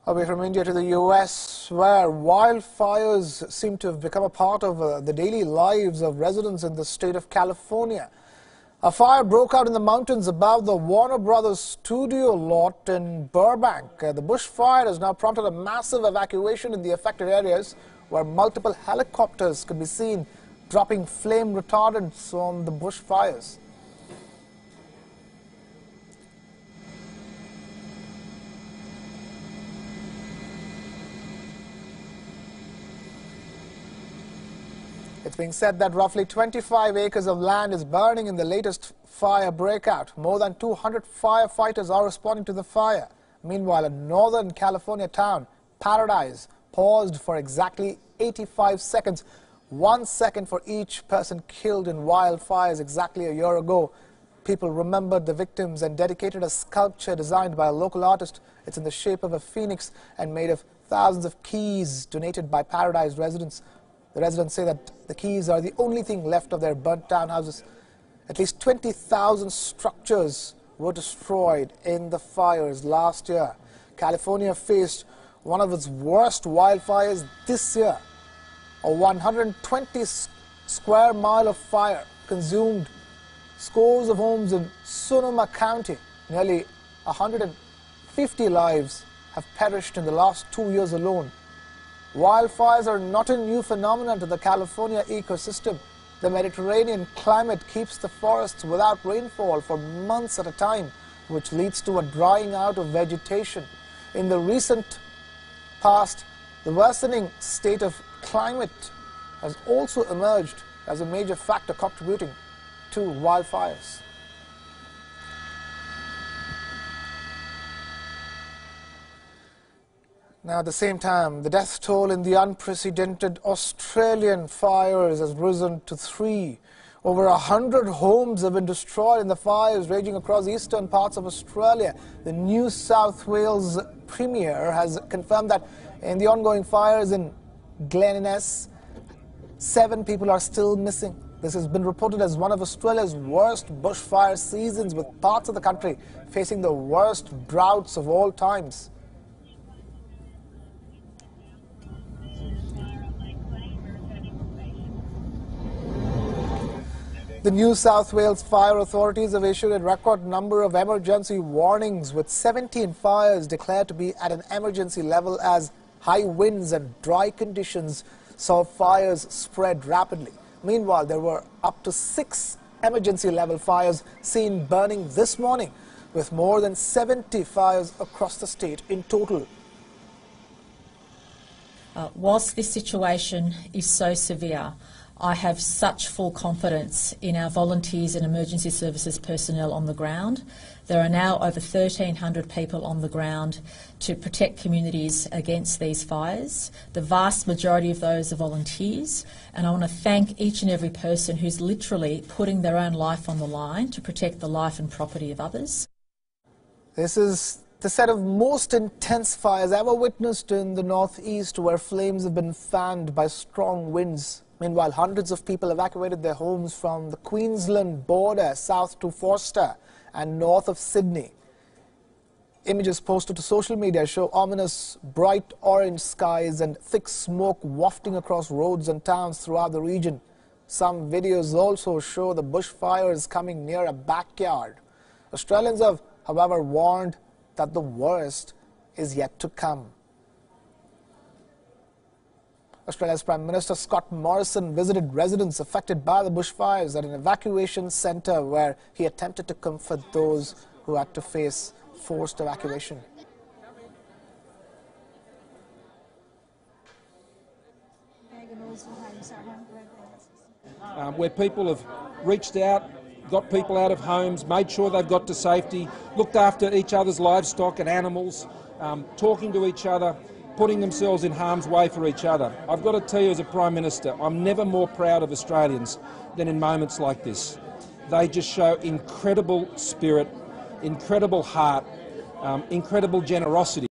Away from India to the US, where wildfires seem to have become a part of the daily lives of residents in the state of California. A fire broke out in the mountains above the Warner Brothers studio lot in Burbank. The bushfire has now prompted a massive evacuation in the affected areas, where multiple helicopters could be seen dropping flame retardants on the bushfires. It's being said that roughly 25 acres of land is burning in the latest fire breakout. More than 200 firefighters are responding to the fire. Meanwhile, a northern California town, Paradise, paused for exactly 85 seconds, 1 second for each person killed in wildfires exactly a year ago. People remembered the victims and dedicated a sculpture designed by a local artist. It's in the shape of a phoenix and made of thousands of keys donated by Paradise residents. The residents say that the keys are the only thing left of their burnt down houses. At least 20,000 structures were destroyed in the fires last year. California faced one of its worst wildfires this year. A 120 square mile of fire consumed scores of homes in Sonoma County. Nearly 150 lives have perished in the last 2 years alone. Wildfires are not a new phenomenon to the California ecosystem. The Mediterranean climate keeps the forests without rainfall for months at a time, which leads to a drying out of vegetation. In the recent past, the worsening state of climate has also emerged as a major factor contributing to wildfires. Now, at the same time, the death toll in the unprecedented Australian fires has risen to 3. Over 100 homes have been destroyed in the fires raging across eastern parts of Australia. The New South Wales Premier has confirmed that in the ongoing fires in Glen Innes, 7 people are still missing. This has been reported as one of Australia's worst bushfire seasons, with parts of the country facing the worst droughts of all times. The New South Wales fire authorities have issued a record number of emergency warnings, with 17 fires declared to be at an emergency level as high winds and dry conditions saw fires spread rapidly. Meanwhile, there were up to 6 emergency level fires seen burning this morning, with more than 70 fires across the state in total. Whilst this situation is so severe, I have such full confidence in our volunteers and emergency services personnel on the ground. There are now over 1,300 people on the ground to protect communities against these fires. The vast majority of those are volunteers, and I want to thank each and every person who's literally putting their own life on the line to protect the life and property of others. This is the set of most intense fires ever witnessed in the northeast, where flames have been fanned by strong winds. Meanwhile, hundreds of people evacuated their homes from the Queensland border south to Forster and north of Sydney. Images posted to social media show ominous bright orange skies and thick smoke wafting across roads and towns throughout the region. Some videos also show the bushfires coming near a backyard. Australians have, however, warned that the worst is yet to come. Australia's Prime Minister Scott Morrison visited residents affected by the bushfires at an evacuation centre, where he attempted to comfort those who had to face forced evacuation. Where people have reached out, got people out of homes, made sure they've got to safety, looked after each other's livestock and animals, talking to each other, putting themselves in harm's way for each other. I've got to tell you, as a Prime Minister, I'm never more proud of Australians than in moments like this. They just show incredible spirit, incredible heart, incredible generosity.